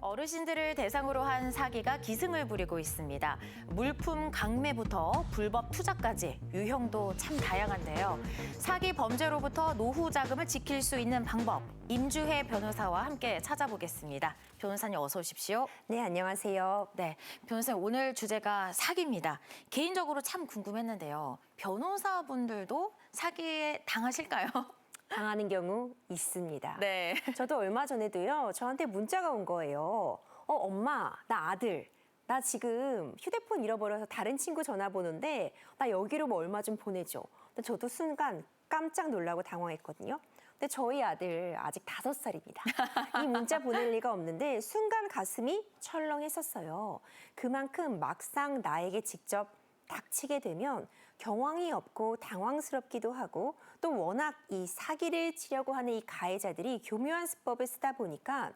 어르신들을 대상으로 한 사기가 기승을 부리고 있습니다. 물품 강매부터 불법 투자까지 유형도 참 다양한데요. 사기 범죄로부터 노후 자금을 지킬 수 있는 방법, 임주혜 변호사와 함께 찾아보겠습니다. 변호사님 어서 오십시오. 네, 안녕하세요. 네, 변호사님 오늘 주제가 사기입니다. 개인적으로 참 궁금했는데요. 변호사분들도 사기에 당하실까요? 당하는 경우 있습니다. 네. 저도 얼마 전에도요, 저한테 문자가 온 거예요. 엄마, 나 아들, 나 지금 휴대폰 잃어버려서 다른 친구 전화번호인데 나 여기로 뭐 얼마 좀 보내줘. 근데 저도 순간 깜짝 놀라고 당황했거든요. 근데 저희 아들 아직 5살입니다. 이 문자 보낼 리가 없는데 순간 가슴이 철렁했었어요. 그만큼 막상 나에게 직접 닥치게 되면 경황이 없고 당황스럽기도 하고 또 워낙 이 사기를 치려고 하는 이 가해자들이 교묘한 수법을 쓰다 보니까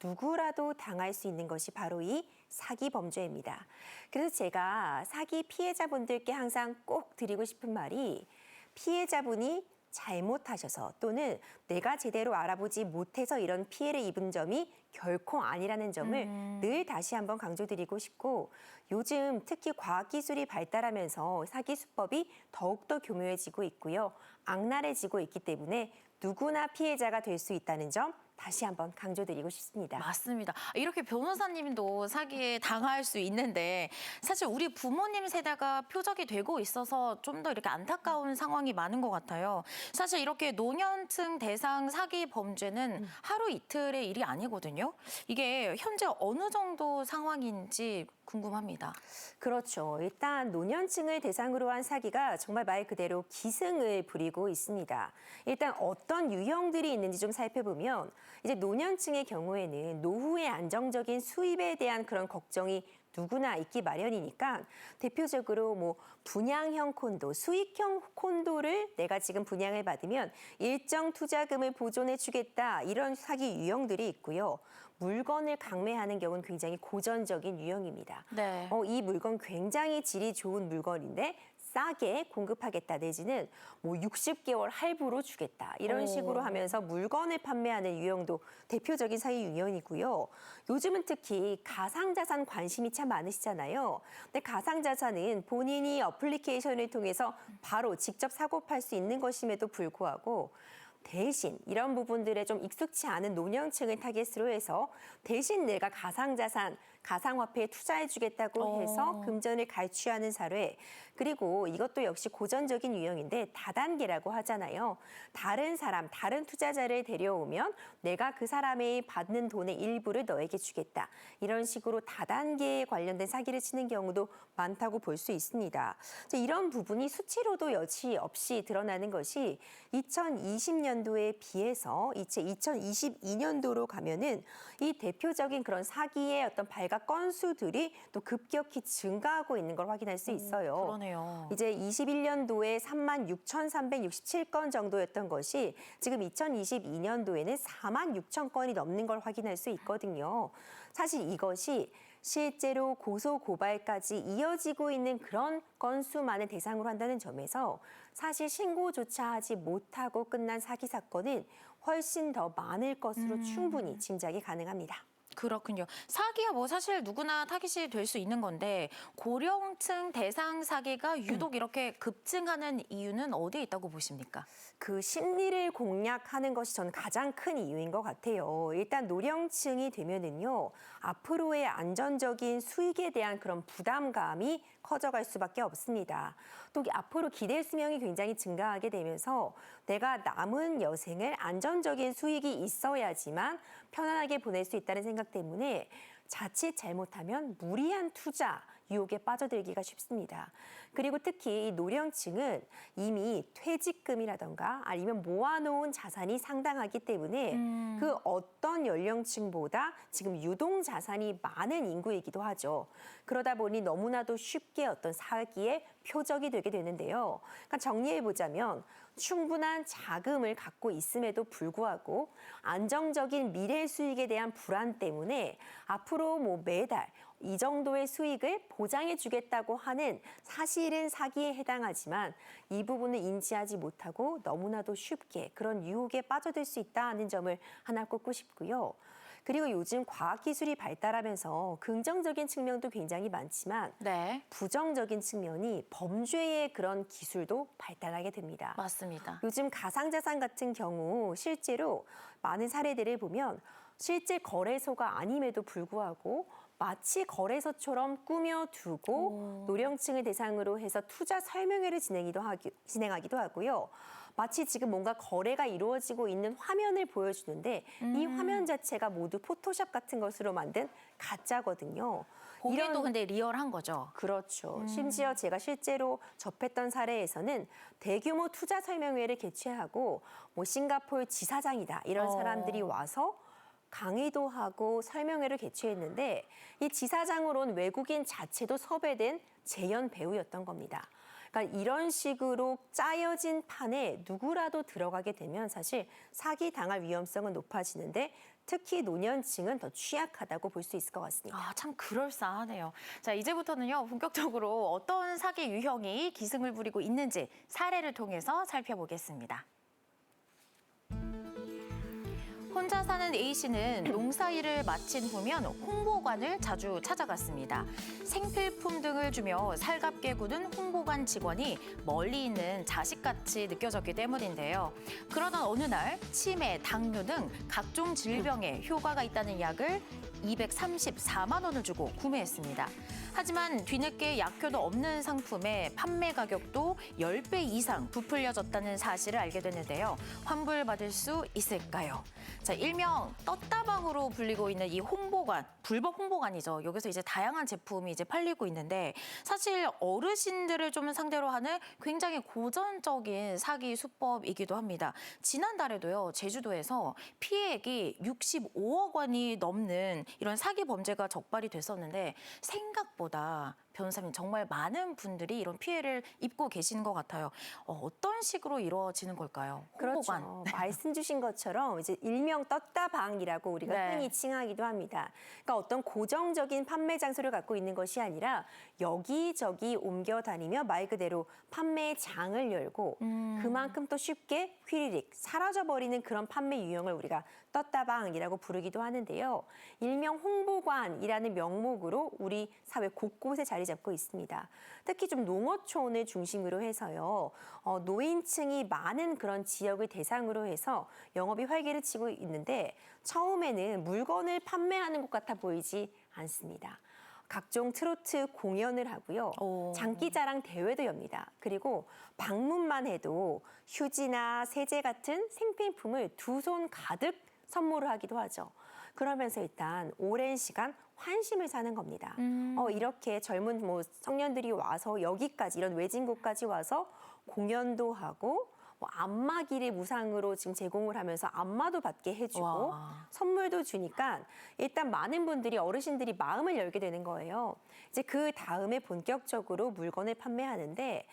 누구라도 당할 수 있는 것이 바로 이 사기 범죄입니다. 그래서 제가 사기 피해자분들께 항상 꼭 드리고 싶은 말이 피해자분이 잘못하셔서 또는 내가 제대로 알아보지 못해서 이런 피해를 입은 점이 결코 아니라는 점을 늘 다시 한번 강조드리고 싶고 요즘 특히 과학기술이 발달하면서 사기 수법이 더욱더 교묘해지고 있고요. 악랄해지고 있기 때문에 누구나 피해자가 될 수 있다는 점 다시 한번 강조드리고 싶습니다. 맞습니다. 이렇게 변호사님도 사기에 당할 수 있는데 사실 우리 부모님 세대가 표적이 되고 있어서 좀 더 이렇게 안타까운 상황이 많은 것 같아요. 사실 이렇게 노년층 대상 사기 범죄는 하루 이틀의 일이 아니거든요. 이게 현재 어느 정도 상황인지 궁금합니다. 그렇죠. 일단 노년층을 대상으로 한 사기가 정말 말 그대로 기승을 부리고 있습니다. 일단 어떤 유형들이 있는지 좀 살펴보면 이제 노년층의 경우에는 노후의 안정적인 수입에 대한 그런 걱정이 누구나 있기 마련이니까 대표적으로 뭐 분양형 콘도, 수익형 콘도를 내가 지금 분양을 받으면 일정 투자금을 보존해 주겠다 이런 사기 유형들이 있고요. 물건을 강매하는 경우는 굉장히 고전적인 유형입니다. 네. 이 물건 굉장히 질이 좋은 물건인데 싸게 공급하겠다 내지는 뭐 60개월 할부로 주겠다 이런 식으로 하면서 물건을 판매하는 유형도 대표적인 사기 유형이고요. 요즘은 특히 가상자산 관심이 참 많으시잖아요. 근데 가상자산은 본인이 어플리케이션을 통해서 바로 직접 사고 팔 수 있는 것임에도 불구하고 대신 이런 부분들에 좀 익숙치 않은 노년층을 타겟으로 해서 대신 내가 가상자산, 가상화폐에 투자해주겠다고 해서 금전을 갈취하는 사례 그리고 이것도 역시 고전적인 유형인데 다단계라고 하잖아요. 다른 사람, 다른 투자자를 데려오면 내가 그 사람이 받는 돈의 일부를 너에게 주겠다. 이런 식으로 다단계에 관련된 사기를 치는 경우도 많다고 볼 수 있습니다. 이런 부분이 수치로도 여지 없이 드러나는 것이 2020년도에 비해서 이제 2022년도로 가면은 이 대표적인 그런 사기의 어떤 발각 건수들이 또 급격히 증가하고 있는 걸 확인할 수 있어요. 그러네요. 이제 21년도에 36,367건 정도였던 것이 지금 2022년도에는 46,000건이 넘는 걸 확인할 수 있거든요. 사실 이것이 실제로 고소 고발까지 이어지고 있는 그런 건수만을 대상으로 한다는 점에서 사실 신고조차 하지 못하고 끝난 사기 사건은 훨씬 더 많을 것으로 충분히 짐작이 가능합니다. 그렇군요. 사기야 뭐 사실 누구나 타깃이 될 수 있는 건데 고령층 대상 사기가 유독 이렇게 급증하는 이유는 어디에 있다고 보십니까? 그 심리를 공략하는 것이 저는 가장 큰 이유인 것 같아요. 일단 노령층이 되면은요, 앞으로의 안전적인 수익에 대한 그런 부담감이 커져갈 수밖에 없습니다. 또 앞으로 기대 수명이 굉장히 증가하게 되면서 내가 남은 여생을 안전적인 수익이 있어야지만 편안하게 보낼 수 있다는 생각 때문에 자칫 잘못하면 무리한 투자 유혹에 빠져들기가 쉽습니다. 그리고 특히 이 노령층은 이미 퇴직금이라던가 아니면 모아놓은 자산이 상당하기 때문에 그 어떤 연령층보다 지금 유동 자산이 많은 인구이기도 하죠. 그러다 보니 너무나도 쉽게 어떤 사기의 표적이 되게 되는데요. 그러니까 정리해보자면 충분한 자금을 갖고 있음에도 불구하고 안정적인 미래 수익에 대한 불안 때문에 앞으로 뭐 매달 이 정도의 수익을 보장해 주겠다고 하는 사실은 사기에 해당하지만 이 부분을 인지하지 못하고 너무나도 쉽게 그런 유혹에 빠져들 수 있다는 점을 하나 꼽고 싶고요. 그리고 요즘 과학기술이 발달하면서 긍정적인 측면도 굉장히 많지만 네, 부정적인 측면이 범죄의 그런 기술도 발달하게 됩니다. 맞습니다. 요즘 가상자산 같은 경우 실제로 많은 사례들을 보면 실제 거래소가 아님에도 불구하고 마치 거래소처럼 꾸며두고 노령층을 대상으로 해서 투자 설명회를 진행하기도 하고요. 마치 지금 뭔가 거래가 이루어지고 있는 화면을 보여주는데 이 화면 자체가 모두 포토샵 같은 것으로 만든 가짜거든요. 보기에도 근데 리얼한 거죠. 그렇죠. 심지어 제가 실제로 접했던 사례에서는 대규모 투자 설명회를 개최하고 뭐 싱가포르 지사장이다 이런 사람들이 와서 강의도 하고 설명회를 개최했는데 이 지사장으로 온 외국인 자체도 섭외된 재연 배우였던 겁니다. 그러니까 이런 식으로 짜여진 판에 누구라도 들어가게 되면 사실 사기 당할 위험성은 높아지는데 특히 노년층은 더 취약하다고 볼 수 있을 것 같습니다. 아, 참 그럴싸하네요. 자, 이제부터는요, 본격적으로 어떤 사기 유형이 기승을 부리고 있는지 사례를 통해서 살펴보겠습니다. 혼자 사는 A씨는 농사일을 마친 후면 홍보관을 자주 찾아갔습니다. 생필품 등을 주며 살갑게 구는 홍보관 직원이 멀리 있는 자식같이 느껴졌기 때문인데요. 그러던 어느 날 치매, 당뇨 등 각종 질병에 효과가 있다는 약을 234만 원을 주고 구매했습니다. 하지만 뒤늦게 약효도 없는 상품의 판매 가격도 10배 이상 부풀려졌다는 사실을 알게 됐는데요. 환불받을 수 있을까요? 자, 일명 떴다방으로 불리고 있는 이 홍보관, 불법 홍보관이죠. 여기서 이제 다양한 제품이 이제 팔리고 있는데 사실 어르신들을 좀 상대로 하는 굉장히 고전적인 사기 수법이기도 합니다. 지난달에도요, 제주도에서 피해액이 65억 원이 넘는 이런 사기 범죄가 적발이 됐었는데 생각보다 변호사님 정말 많은 분들이 이런 피해를 입고 계시는 것 같아요. 어떤 식으로 이루어지는 걸까요? 홍보관. 그렇죠. 말씀 주신 것처럼 이제 일명 떴다방이라고 우리가 네. 흔히 칭하기도 합니다. 그러니까 어떤 고정적인 판매 장소를 갖고 있는 것이 아니라 여기저기 옮겨 다니며 말 그대로 판매의 장을 열고 그만큼 또 쉽게 휘리릭 사라져버리는 그런 판매 유형을 우리가 떴다방이라고 부르기도 하는데요. 일명 홍보관이라는 명목으로 우리 사회 곳곳에 자리 잡고 있습니다. 특히 좀 농어촌을 중심으로 해서요. 노인층이 많은 그런 지역을 대상으로 해서 영업이 활기를 치고 있는데 처음에는 물건을 판매하는 것 같아 보이지 않습니다. 각종 트로트 공연을 하고요. 오. 장기자랑 대회도 엽니다. 그리고 방문만 해도 휴지나 세제 같은 생필품을 두 손 가득 선물을 하기도 하죠. 그러면서 일단 오랜 시간 환심을 사는 겁니다. 이렇게 젊은 뭐 청년들이 와서 여기까지 이런 외진 곳까지 와서 공연도 하고 뭐 안마기를 무상으로 지금 제공을 하면서 안마도 받게 해주고 와. 선물도 주니까 일단 많은 분들이 어르신들이 마음을 열게 되는 거예요. 이제 그 다음에 본격적으로 물건을 판매하는데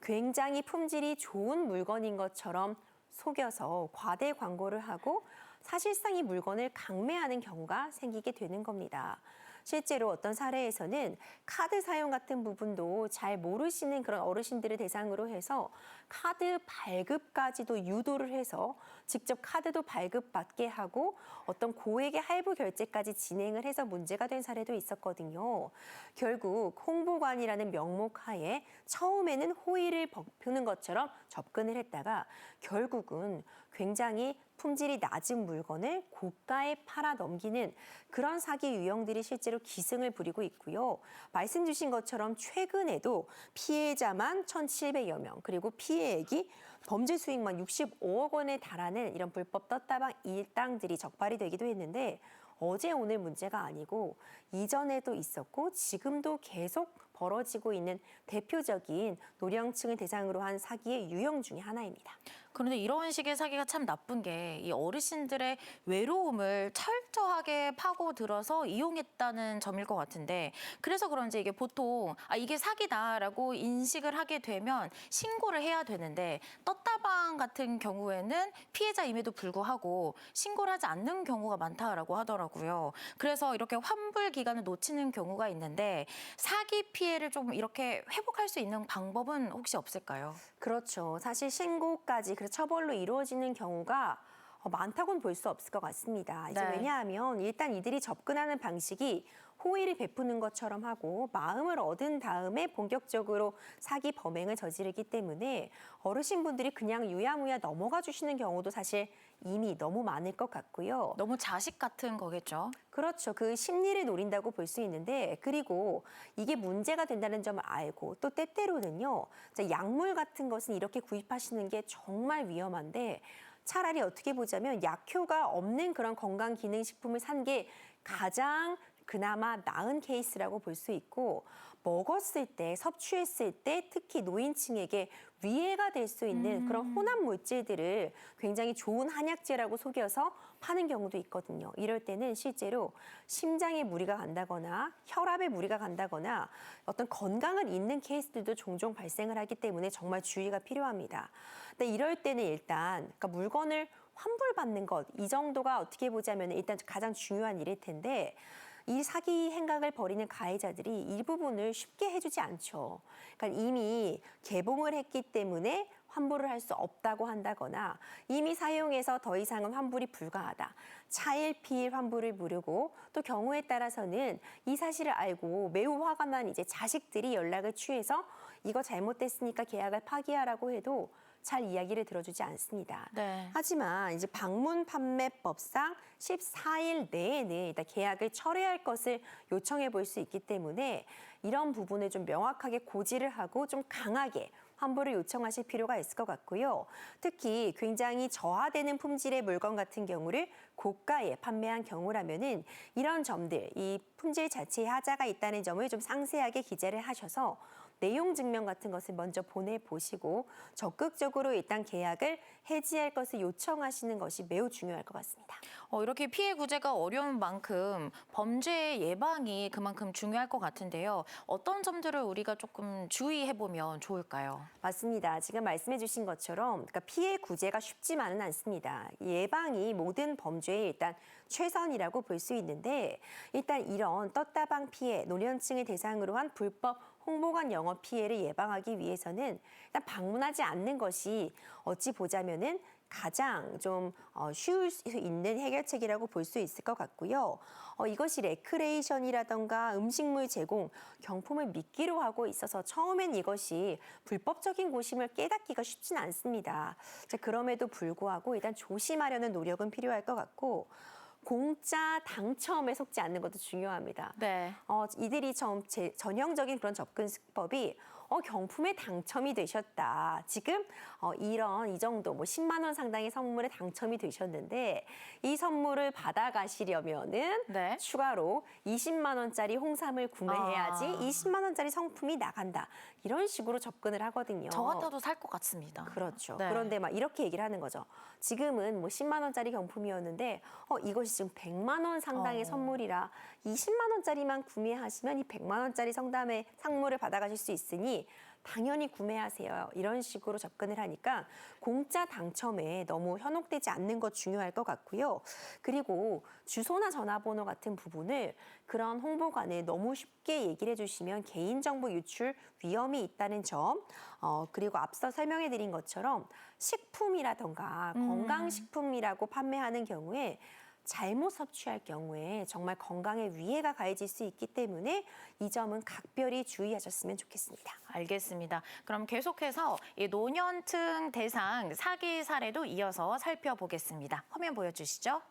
굉장히 품질이 좋은 물건인 것처럼 속여서 과대 광고를 하고 사실상 이 물건을 강매하는 경우가 생기게 되는 겁니다. 실제로 어떤 사례에서는 카드 사용 같은 부분도 잘 모르시는 그런 어르신들을 대상으로 해서 카드 발급까지도 유도를 해서 직접 카드도 발급받게 하고 어떤 고액의 할부 결제까지 진행을 해서 문제가 된 사례도 있었거든요. 결국 홍보관이라는 명목 하에 처음에는 호의를 베푸는 것처럼 접근을 했다가 결국은 굉장히 품질이 낮은 물건을 고가에 팔아 넘기는 그런 사기 유형들이 실제로 기승을 부리고 있고요. 말씀 주신 것처럼 최근에도 피해자만 1,700여 명, 그리고 피해액이 범죄 수익만 65억 원에 달하는 이런 불법 떴다방 일당들이 적발이 되기도 했는데 어제 오늘 문제가 아니고 이전에도 있었고 지금도 계속 벌어지고 있는 대표적인 노령층을 대상으로 한 사기의 유형 중에 하나입니다. 그런데 이런 식의 사기가 참 나쁜 게 이 어르신들의 외로움을 철저하게 파고들어서 이용했다는 점일 것 같은데 그래서 그런지 이게 보통 이게 사기다라고 인식을 하게 되면 신고를 해야 되는데 떴다방 같은 경우에는 피해자임에도 불구하고 신고를 하지 않는 경우가 많다라고 하더라고요. 그래서 이렇게 환불 기간을 놓치는 경우가 있는데 사기 피해를 좀 이렇게 회복할 수 있는 방법은 혹시 없을까요? 그렇죠. 사실 신고까지 그래서 처벌로 이루어지는 경우가 많다고는 볼 수 없을 것 같습니다. 이제 네. 왜냐하면 일단 이들이 접근하는 방식이 호의를 베푸는 것처럼 하고 마음을 얻은 다음에 본격적으로 사기 범행을 저지르기 때문에 어르신분들이 그냥 유야무야 넘어가 주시는 경우도 사실 이미 너무 많을 것 같고요. 너무 자식 같은 거겠죠. 그렇죠. 그 심리를 노린다고 볼 수 있는데, 그리고 이게 문제가 된다는 점을 알고 또 때때로는요, 약물 같은 것은 이렇게 구입하시는 게 정말 위험한데 차라리 어떻게 보자면 약효가 없는 그런 건강기능식품을 산 게 가장 그나마 나은 케이스라고 볼 수 있고, 먹었을 때, 섭취했을 때 특히 노인층에게 위해가 될 수 있는 그런 혼합 물질들을 굉장히 좋은 한약재라고 속여서 파는 경우도 있거든요. 이럴 때는 실제로 심장에 무리가 간다거나 혈압에 무리가 간다거나 어떤 건강을 잃는 케이스들도 종종 발생을 하기 때문에 정말 주의가 필요합니다. 근데 이럴 때는 일단 그러니까 물건을 환불받는 것, 이 정도가 어떻게 보자면 일단 가장 중요한 일일 텐데, 이 사기 행각을 벌이는 가해자들이 이 부분을 쉽게 해주지 않죠. 그러니까 이미 개봉을 했기 때문에 환불을 할 수 없다고 한다거나 이미 사용해서 더 이상은 환불이 불가하다. 차일피일 환불을 부르고 또 경우에 따라서는 이 사실을 알고 매우 화가 난 이제 자식들이 연락을 취해서 이거 잘못됐으니까 계약을 파기하라고 해도 잘 이야기를 들어주지 않습니다. 네. 하지만 이제 방문판매법상 14일 내에는 일단 계약을 철회할 것을 요청해 볼 수 있기 때문에 이런 부분을 좀 명확하게 고지를 하고 좀 강하게 환불을 요청하실 필요가 있을 것 같고요. 특히 굉장히 저하되는 품질의 물건 같은 경우를 고가에 판매한 경우라면은 이런 점들, 이 품질 자체에 하자가 있다는 점을 좀 상세하게 기재를 하셔서 내용 증명 같은 것을 먼저 보내보시고 적극적으로 일단 계약을 해지할 것을 요청하시는 것이 매우 중요할 것 같습니다. 이렇게 피해 구제가 어려운 만큼 범죄 예방이 그만큼 중요할 것 같은데요. 어떤 점들을 우리가 조금 주의해보면 좋을까요? 맞습니다. 지금 말씀해 주신 것처럼 그러니까 피해 구제가 쉽지만은 않습니다. 예방이 모든 범죄의 일단 최선이라고 볼 수 있는데, 일단 이런 떴다방 피해, 노년층을 대상으로 한 불법 홍보관 영업 피해를 예방하기 위해서는 일단 방문하지 않는 것이 어찌 보자면은 가장 좀 쉬울 수 있는 해결책이라고 볼 수 있을 것 같고요. 이것이 레크레이션이라던가 음식물 제공, 경품을 미끼로 하고 있어서 처음엔 이것이 불법적인 곳임을 깨닫기가 쉽진 않습니다. 그럼에도 불구하고 일단 조심하려는 노력은 필요할 것 같고, 공짜 당첨에 속지 않는 것도 중요합니다. 네. 이들이 전형적인 그런 접근 수법이 경품에 당첨이 되셨다. 지금 이 정도 10만 원 상당의 선물에 당첨이 되셨는데 이 선물을 받아가시려면은 네. 추가로 20만 원짜리 홍삼을 구매해야지 20만 원짜리 상품이 나간다. 이런 식으로 접근을 하거든요. 저 같아도 살 것 같습니다. 그렇죠. 네. 그런데 막 이렇게 얘기를 하는 거죠. 지금은 10만 원짜리 경품이었는데 이것이 지금 100만 원 상당의 선물이라 20만 원짜리만 구매하시면 이 100만 원짜리 상담의 상물을 받아가실 수 있으니 당연히 구매하세요. 이런 식으로 접근을 하니까 공짜 당첨에 너무 현혹되지 않는 것 중요할 것 같고요. 그리고 주소나 전화번호 같은 부분을 그런 홍보관에 너무 쉽게 얘기를 해주시면 개인정보 유출 위험이 있다는 점, 그리고 앞서 설명해 드린 것처럼 식품이라던가 건강식품이라고 판매하는 경우에 잘못 섭취할 경우에 정말 건강에 위해가 가해질 수 있기 때문에 이 점은 각별히 주의하셨으면 좋겠습니다. 알겠습니다. 그럼 계속해서 이 노년층 대상 사기 사례도 이어서 살펴보겠습니다. 화면 보여주시죠.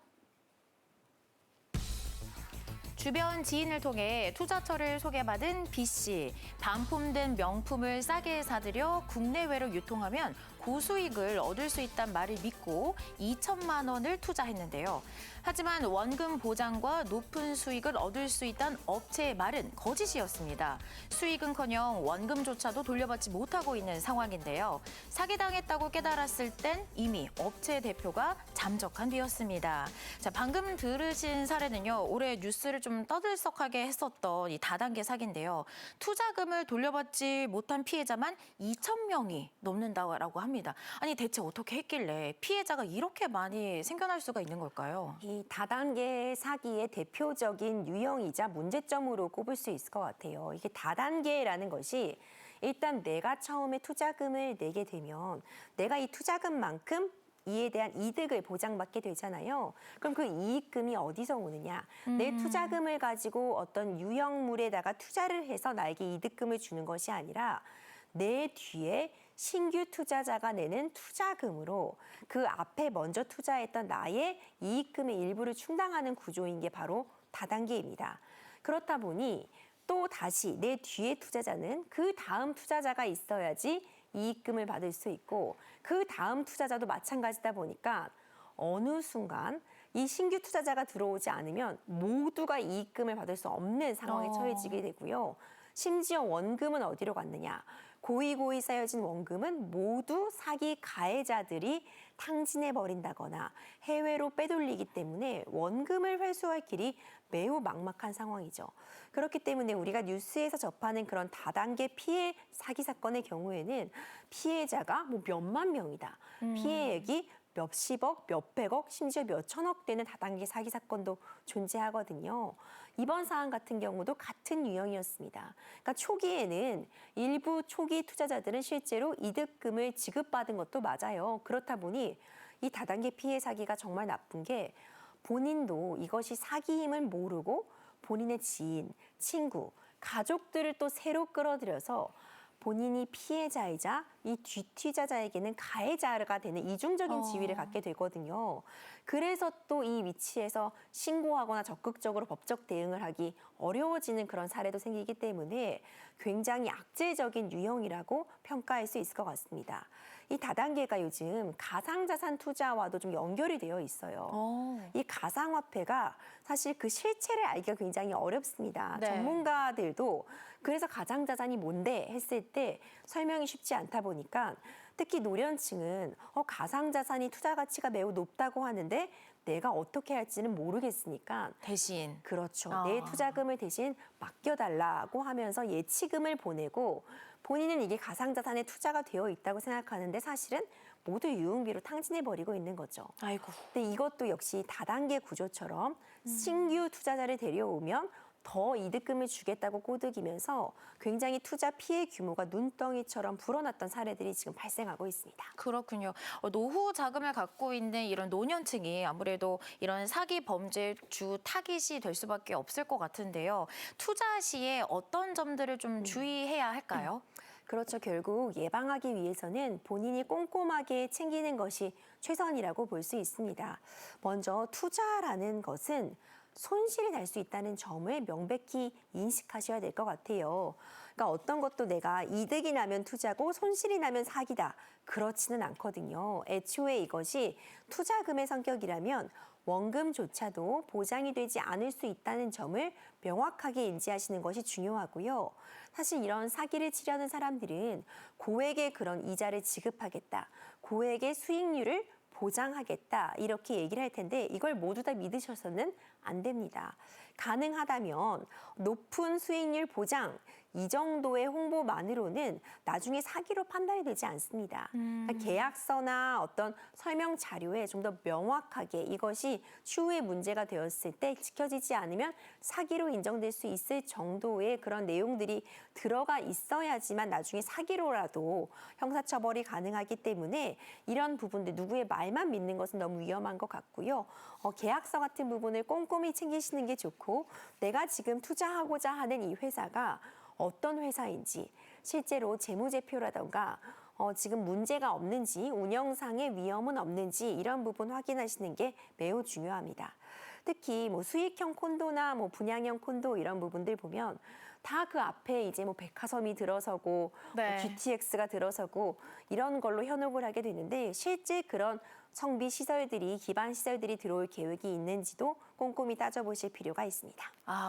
주변 지인을 통해 투자처를 소개받은 B씨. 반품된 명품을 싸게 사들여 국내외로 유통하면 고수익을 얻을 수 있다는 말을 믿고 2천만 원을 투자했는데요. 하지만 원금 보장과 높은 수익을 얻을 수 있다는 업체의 말은 거짓이었습니다. 수익은커녕 원금조차도 돌려받지 못하고 있는 상황인데요. 사기당했다고 깨달았을 땐 이미 업체 대표가 잠적한 뒤였습니다. 자, 방금 들으신 사례는요. 올해 뉴스를 좀 떠들썩하게 했었던 이 다단계 사기인데요. 투자금을 돌려받지 못한 피해자만 2,000명이 넘는다고 합니다. 아니 대체 어떻게 했길래 피해자가 이렇게 많이 생겨날 수가 있는 걸까요? 이 다단계 사기의 대표적인 유형이자 문제점으로 꼽을 수 있을 것 같아요. 이게 다단계라는 것이 일단 내가 처음에 투자금을 내게 되면 내가 이 투자금만큼 이에 대한 이득을 보장받게 되잖아요. 그럼 그 이익금이 어디서 오느냐? 내 투자금을 가지고 어떤 유형물에다가 투자를 해서 나에게 이득금을 주는 것이 아니라 내 뒤에 신규 투자자가 내는 투자금으로 그 앞에 먼저 투자했던 나의 이익금의 일부를 충당하는 구조인 게 바로 다단계입니다. 그렇다 보니 또 다시 내 뒤에 투자자는 그 다음 투자자가 있어야지 이익금을 받을 수 있고 그 다음 투자자도 마찬가지다 보니까 어느 순간 이 신규 투자자가 들어오지 않으면 모두가 이익금을 받을 수 없는 상황에 처해지게 되고요. 심지어 원금은 어디로 갔느냐. 고이고이 쌓여진 원금은 모두 사기 가해자들이 탕진해버린다거나 해외로 빼돌리기 때문에 원금을 회수할 길이 매우 막막한 상황이죠. 그렇기 때문에 우리가 뉴스에서 접하는 그런 다단계 피해 사기 사건의 경우에는 피해자가 뭐 몇만 명이다. 피해액이 몇십억, 몇백억, 심지어 몇천억 되는 다단계 사기 사건도 존재하거든요. 이번 사안 같은 경우도 같은 유형이었습니다. 그러니까 초기에는 일부 초기 투자자들은 실제로 이득금을 지급받은 것도 맞아요. 그렇다 보니 이 다단계 피해 사기가 정말 나쁜 게 본인도 이것이 사기임을 모르고 본인의 지인, 친구, 가족들을 또 새로 끌어들여서 본인이 피해자이자 이 뒤투자자에게는 가해자가 되는 이중적인 지위를 갖게 되거든요. 그래서 또 이 위치에서 신고하거나 적극적으로 법적 대응을 하기 어려워지는 그런 사례도 생기기 때문에 굉장히 악재적인 유형이라고 평가할 수 있을 것 같습니다. 이 다단계가 요즘 가상자산 투자와도 좀 연결이 되어 있어요. 이 가상화폐가 사실 그 실체를 알기가 굉장히 어렵습니다. 네. 전문가들도 그래서 가상자산이 뭔데 했을 때 설명이 쉽지 않다 보니까 특히 노련층은 가상자산이 투자 가치가 매우 높다고 하는데 내가 어떻게 할지는 모르겠으니까 대신. 그렇죠. 내 투자금을 대신 맡겨달라고 하면서 예치금을 보내고 본인은 이게 가상자산에 투자가 되어 있다고 생각하는데 사실은 모두 유흥비로 탕진해버리고 있는 거죠. 아이고. 근데 이것도 역시 다단계 구조처럼 신규 투자자를 데려오면 더 이득금을 주겠다고 꼬드기면서 굉장히 투자 피해 규모가 눈덩이처럼 불어났던 사례들이 지금 발생하고 있습니다. 그렇군요. 노후 자금을 갖고 있는 이런 노년층이 아무래도 이런 사기 범죄 주 타깃이 될 수밖에 없을 것 같은데요. 투자 시에 어떤 점들을 좀 주의해야 할까요? 그렇죠. 결국 예방하기 위해서는 본인이 꼼꼼하게 챙기는 것이 최선이라고 볼 수 있습니다. 먼저 투자라는 것은 손실이 날 수 있다는 점을 명백히 인식하셔야 될 것 같아요. 그러니까 어떤 것도 내가 이득이 나면 투자고 손실이 나면 사기다. 그렇지는 않거든요. 애초에 이것이 투자금의 성격이라면 원금조차도 보장이 되지 않을 수 있다는 점을 명확하게 인지하시는 것이 중요하고요. 사실 이런 사기를 치려는 사람들은 고액의 그런 이자를 지급하겠다. 고액의 수익률을 보장하겠다 이렇게 얘기를 할 텐데 이걸 모두 다 믿으셔서는 안 됩니다. 가능하다면 높은 수익률 보장 이 정도의 홍보만으로는 나중에 사기로 판단이 되지 않습니다. 그러니까 계약서나 어떤 설명 자료에 좀 더 명확하게 이것이 추후에 문제가 되었을 때 지켜지지 않으면 사기로 인정될 수 있을 정도의 그런 내용들이 들어가 있어야지만 나중에 사기로라도 형사처벌이 가능하기 때문에 이런 부분들 누구의 말만 믿는 것은 너무 위험한 것 같고요. 계약서 같은 부분을 꼼꼼히 챙기시는 게 좋고 내가 지금 투자하고자 하는 이 회사가 어떤 회사인지 실제로 재무제표라던가 지금 문제가 없는지 운영상의 위험은 없는지 이런 부분 확인하시는 게 매우 중요합니다. 특히 뭐 수익형 콘도나 뭐 분양형 콘도 이런 부분들 보면 다 그 앞에 이제 뭐 백화점이 들어서고 네. 뭐 GTX가 들어서고 이런 걸로 현혹을 하게 되는데 실제 그런 성비 시설들이 기반 시설들이 들어올 계획이 있는지도 꼼꼼히 따져보실 필요가 있습니다.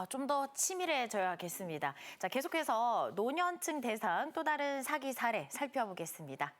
좀 더 치밀해져야겠습니다. 자, 계속해서 노년층 대상 또 다른 사기 사례 살펴보겠습니다.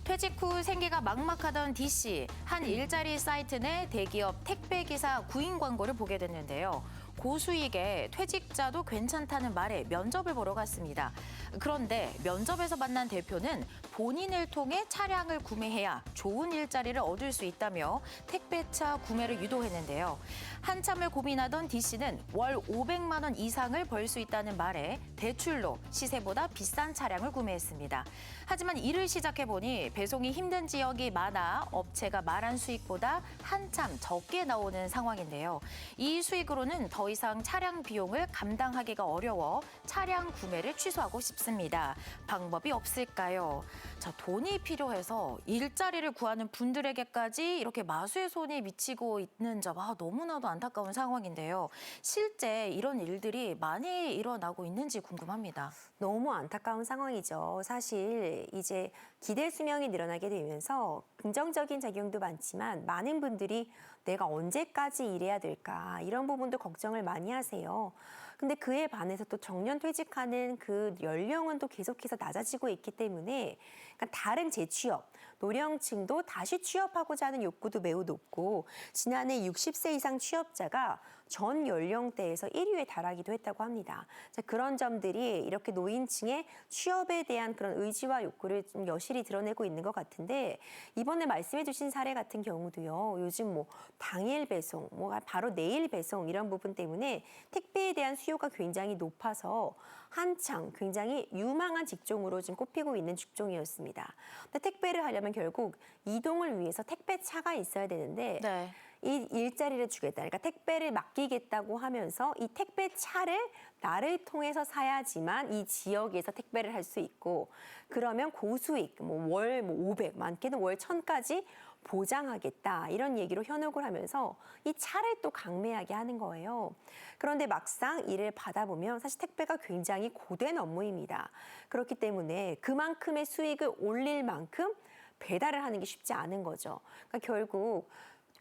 퇴직 후 생계가 막막하던 D씨, 한 일자리 사이트 내 대기업 택배기사 구인 광고를 보게 됐는데요. 고수익에 퇴직자도 괜찮다는 말에 면접을 보러 갔습니다. 그런데 면접에서 만난 대표는 본인을 통해 차량을 구매해야 좋은 일자리를 얻을 수 있다며 택배차 구매를 유도했는데요. 한참을 고민하던 D 씨는 월 500만 원 이상을 벌 수 있다는 말에 대출로 시세보다 비싼 차량을 구매했습니다. 하지만 일을 시작해보니 배송이 힘든 지역이 많아 업체가 말한 수익보다 한참 적게 나오는 상황인데요. 이 수익으로는 더 이상 차량 비용을 감당하기가 어려워 차량 구매를 취소하고 싶습니다. 방법이 없을까요? 자, 돈이 필요해서 일자리를 구하는 분들에게까지 이렇게 마수의 손이 미치고 있는 점, 너무나도 안타까운 상황인데요. 실제 이런 일들이 많이 일어나고 있는지 궁금합니다. 너무 안타까운 상황이죠. 사실 이제 기대 수명이 늘어나게 되면서 긍정적인 작용도 많지만 많은 분들이 내가 언제까지 일해야 될까 이런 부분도 걱정을 많이 하세요. 근데 그에 반해서 또 정년 퇴직하는 그 연령은 또 계속해서 낮아지고 있기 때문에 그러니까 다른 재취업, 노령층도 다시 취업하고자 하는 욕구도 매우 높고 지난해 60세 이상 취업자가 전 연령대에서 1위에 달하기도 했다고 합니다. 자, 그런 점들이 이렇게 노인층의 취업에 대한 그런 의지와 욕구를 좀 여실히 드러내고 있는 것 같은데 이번에 말씀해 주신 사례 같은 경우도요. 요즘 뭐 당일 배송, 뭐 바로 내일 배송 이런 부분 때문에 택배에 대한 수요가 굉장히 높아서 한창 굉장히 유망한 직종으로 지금 꼽히고 있는 직종이었습니다. 근데 택배를 하려면 결국 이동을 위해서 택배차가 있어야 되는데 네. 이 일자리를 주겠다. 그러니까 택배를 맡기겠다고 하면서 이 택배차를 나를 통해서 사야지만 이 지역에서 택배를 할 수 있고 그러면 고수익, 월 500, 많게는 월 1000까지 보장하겠다. 이런 얘기로 현혹을 하면서 이 차를 또 강매하게 하는 거예요. 그런데 막상 일을 받아보면 사실 택배가 굉장히 고된 업무입니다. 그렇기 때문에 그만큼의 수익을 올릴 만큼 배달을 하는 게 쉽지 않은 거죠. 그러니까 결국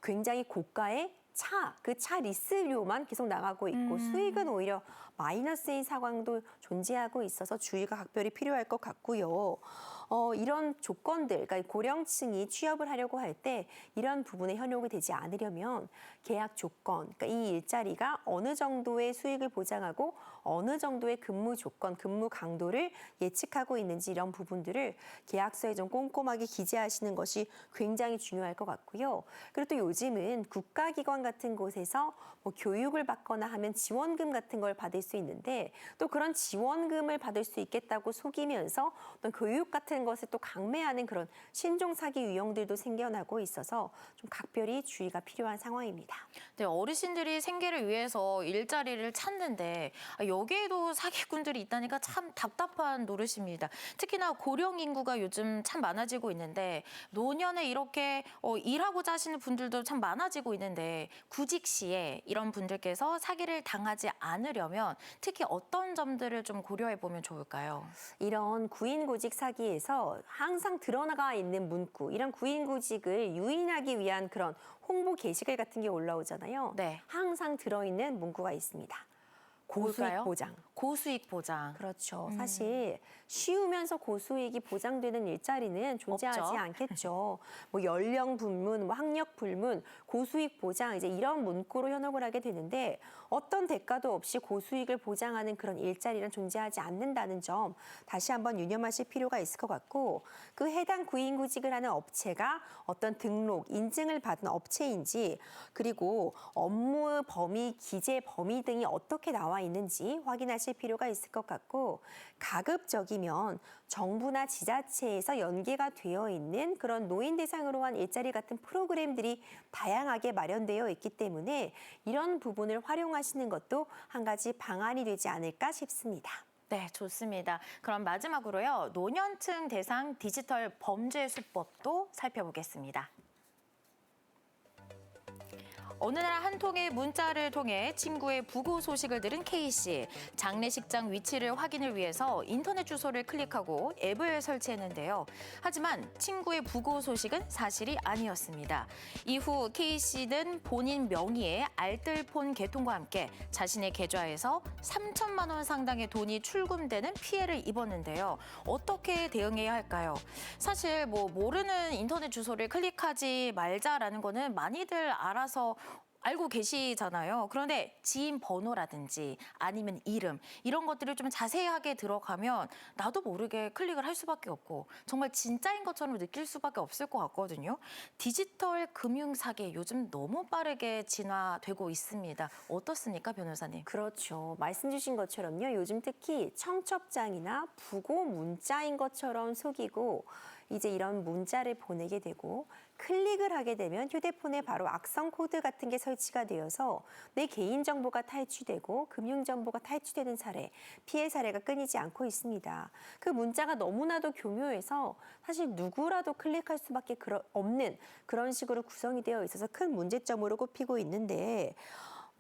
굉장히 고가의 그 차 리스료만 계속 나가고 있고 수익은 오히려 마이너스인 상황도 존재하고 있어서 주의가 각별히 필요할 것 같고요. 이런 조건들, 그러니까 고령층이 취업을 하려고 할 때 이런 부분에 현혹이 되지 않으려면 계약 조건, 그러니까 이 일자리가 어느 정도의 수익을 보장하고 어느 정도의 근무 조건, 근무 강도를 예측하고 있는지 이런 부분들을 계약서에 좀 꼼꼼하게 기재하시는 것이 굉장히 중요할 것 같고요. 그리고 또 요즘은 국가기관 같은 곳에서 뭐 교육을 받거나 하면 지원금 같은 걸 받을 수 있는데 또 그런 지원금을 받을 수 있겠다고 속이면서 어떤 교육 같은 것을 또 강매하는 그런 신종 사기 유형들도 생겨나고 있어서 좀 각별히 주의가 필요한 상황입니다. 네, 어르신들이 생계를 위해서 일자리를 찾는데 여기에도 사기꾼들이 있다니까 참 답답한 노릇입니다. 특히나 고령 인구가 요즘 참 많아지고 있는데 노년에 이렇게 일하고자 하시는 분들도 참 많아지고 있는데 구직 시에 이런 분들께서 사기를 당하지 않으려면 특히 어떤 점들을 좀 고려해 보면 좋을까요? 이런 구인구직 사기에서 항상 드러나가 있는 문구, 이런 구인구직을 유인하기 위한 그런 홍보 게시글 같은 게 올라오잖아요. 네. 항상 들어있는 문구가 있습니다. 고수익 뭘까요? 보장. 고수익 보장. 그렇죠. 사실 쉬우면서 고수익이 보장되는 일자리는 존재하지 없죠. 않겠죠. 뭐 연령 불문, 뭐 학력 불문, 고수익 보장 이제 이런 문구로 현혹을 하게 되는데 어떤 대가도 없이 고수익을 보장하는 그런 일자리는 존재하지 않는다는 점 다시 한번 유념하실 필요가 있을 것 같고 그 해당 구인구직을 하는 업체가 어떤 등록, 인증을 받은 업체인지 그리고 업무 범위, 기재 범위 등이 어떻게 나와 있는지 확인하실 필요가 있을 것 같고 가급적이면 정부나 지자체에서 연계가 되어 있는 그런 노인 대상으로 한 일자리 같은 프로그램들이 다양하게 마련되어 있기 때문에 이런 부분을 활용하시는 것도 한 가지 방안이 되지 않을까 싶습니다. 네, 좋습니다. 그럼 마지막으로요. 노년층 대상 디지털 범죄 수법도 살펴보겠습니다. 어느 날 한 통의 문자를 통해 친구의 부고 소식을 들은 K씨. 장례식장 위치를 확인을 위해서 인터넷 주소를 클릭하고 앱을 설치했는데요. 하지만 친구의 부고 소식은 사실이 아니었습니다. 이후 K씨는 본인 명의의 알뜰폰 개통과 함께 자신의 계좌에서 3천만 원 상당의 돈이 출금되는 피해를 입었는데요. 어떻게 대응해야 할까요? 사실 모르는 인터넷 주소를 클릭하지 말자라는 거는 많이들 알아서 알고 계시잖아요. 그런데 지인 번호라든지 아니면 이름 이런 것들을 좀 자세하게 들어가면 나도 모르게 클릭을 할 수밖에 없고 정말 진짜인 것처럼 느낄 수밖에 없을 것 같거든요. 디지털 금융 사기 요즘 너무 빠르게 진화되고 있습니다. 어떻습니까, 변호사님? 그렇죠. 말씀 주신 것처럼요. 요즘 특히 청첩장이나 부고 문자인 것처럼 속이고 이제 이런 문자를 보내게 되고 클릭을 하게 되면 휴대폰에 바로 악성 코드 같은 게 설치가 되어서 내 개인정보가 탈취되고 금융정보가 탈취되는 사례, 피해 사례가 끊이지 않고 있습니다. 그 문자가 너무나도 교묘해서 사실 누구라도 클릭할 수밖에 없는 그런 식으로 구성이 되어 있어서 큰 문제점으로 꼽히고 있는데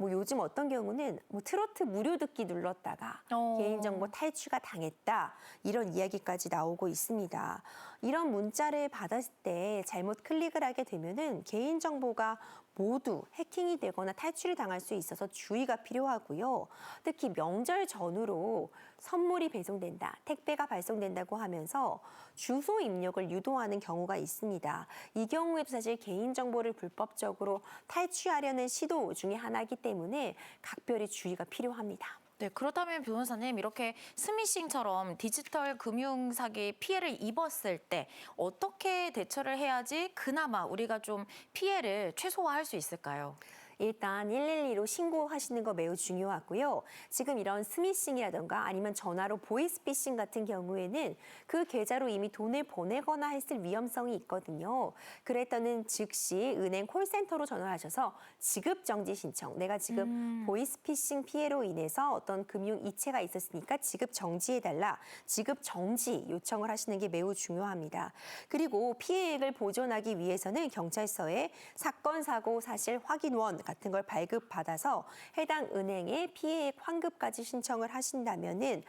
뭐 요즘 어떤 경우는 뭐 트로트 무료 듣기 눌렀다가 개인정보 탈취가 당했다 이런 이야기까지 나오고 있습니다. 이런 문자를 받았을 때 잘못 클릭을 하게 되면은 개인정보가 모두 해킹이 되거나 탈취를 당할 수 있어서 주의가 필요하고요. 특히 명절 전후로 선물이 배송된다, 택배가 발송된다고 하면서 주소 입력을 유도하는 경우가 있습니다. 이 경우에도 사실 개인정보를 불법적으로 탈취하려는 시도 중에 하나이기 때문에 각별히 주의가 필요합니다. 네, 그렇다면 변호사님 이렇게 스미싱처럼 디지털 금융 사기 피해를 입었을 때 어떻게 대처를 해야지 그나마 우리가 좀 피해를 최소화할 수 있을까요? 일단 112로 신고하시는 거 매우 중요하고요. 지금 이런 스미싱이라든가 아니면 전화로 보이스피싱 같은 경우에는 그 계좌로 이미 돈을 보내거나 했을 위험성이 있거든요. 그랬더니 즉시 은행 콜센터로 전화하셔서 지급 정지 신청. 내가 지금 보이스피싱 피해로 인해서 어떤 금융 이체가 있었으니까 지급 정지해달라. 지급 정지 요청을 하시는 게 매우 중요합니다. 그리고 피해액을 보존하기 위해서는 경찰서에 사건, 사고, 사실 확인원 같은 걸 발급받아서 해당 은행에 피해액 환급까지 신청을 하신다면은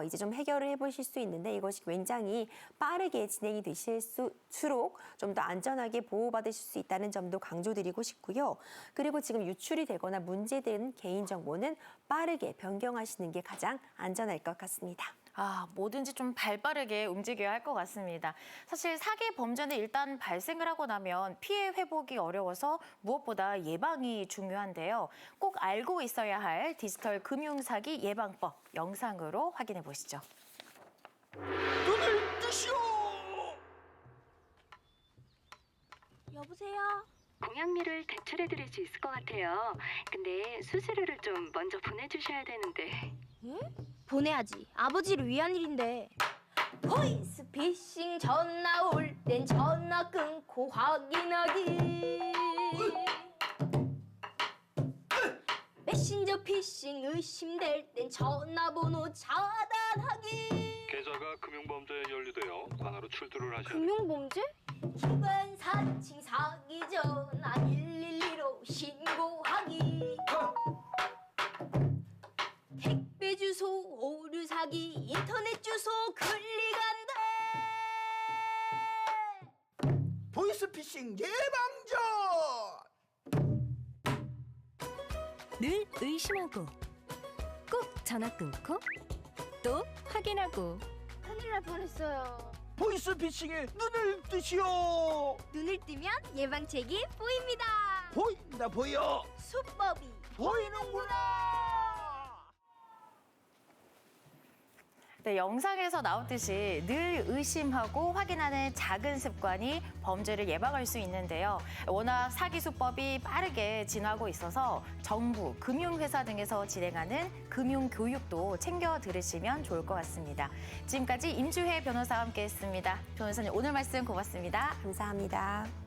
이제 좀 해결을 해보실 수 있는데 이것이 굉장히 빠르게 진행이 되실수록 좀 더 안전하게 보호받으실 수 있다는 점도 강조드리고 싶고요. 그리고 지금 유출이 되거나 문제된 개인정보는 빠르게 변경하시는 게 가장 안전할 것 같습니다. 뭐든지 좀 발빠르게 움직여야 할 것 같습니다. 사실 사기 범죄는 일단 발생을 하고 나면 피해 회복이 어려워서 무엇보다 예방이 중요한데요. 꼭 알고 있어야 할 디지털 금융 사기 예방법 영상으로 확인해 보시죠. 눈을 뜨시오! 여보세요? 공약미를 대출해드릴 수 있을 것 같아요. 근데 수수료를 좀 먼저 보내주셔야 되는데. 예? 보내야지. 아버지를 위한 일인데. 보이스피싱 전화 올 땐 전화 끊고 확인하기. 메신저 피싱 의심될 땐 전화번호 차단하기. 계좌가 금융범죄에 연루되어 관하로 출두를 하셔야 금융범죄? 기관 사칭 사기 전화 112로 신고하기. 택배 주소 오류 사기 인터넷 주소 클릭한다. 보이스피싱 예방전! 늘 의심하고 꼭 전화 끊고 또 확인하고 큰일 날 뻔했어요. 보이스피싱에 눈을 뜨시오! 눈을 뜨면 예방책이 보입니다. 보인다 보여! 수법이 보이는구나! 네, 영상에서 나왔듯이 늘 의심하고 확인하는 작은 습관이 범죄를 예방할 수 있는데요. 워낙 사기 수법이 빠르게 진화하고 있어서 정부, 금융회사 등에서 진행하는 금융교육도 챙겨 들으시면 좋을 것 같습니다. 지금까지 임주혜 변호사와 함께했습니다. 변호사님 오늘 말씀 고맙습니다. 감사합니다.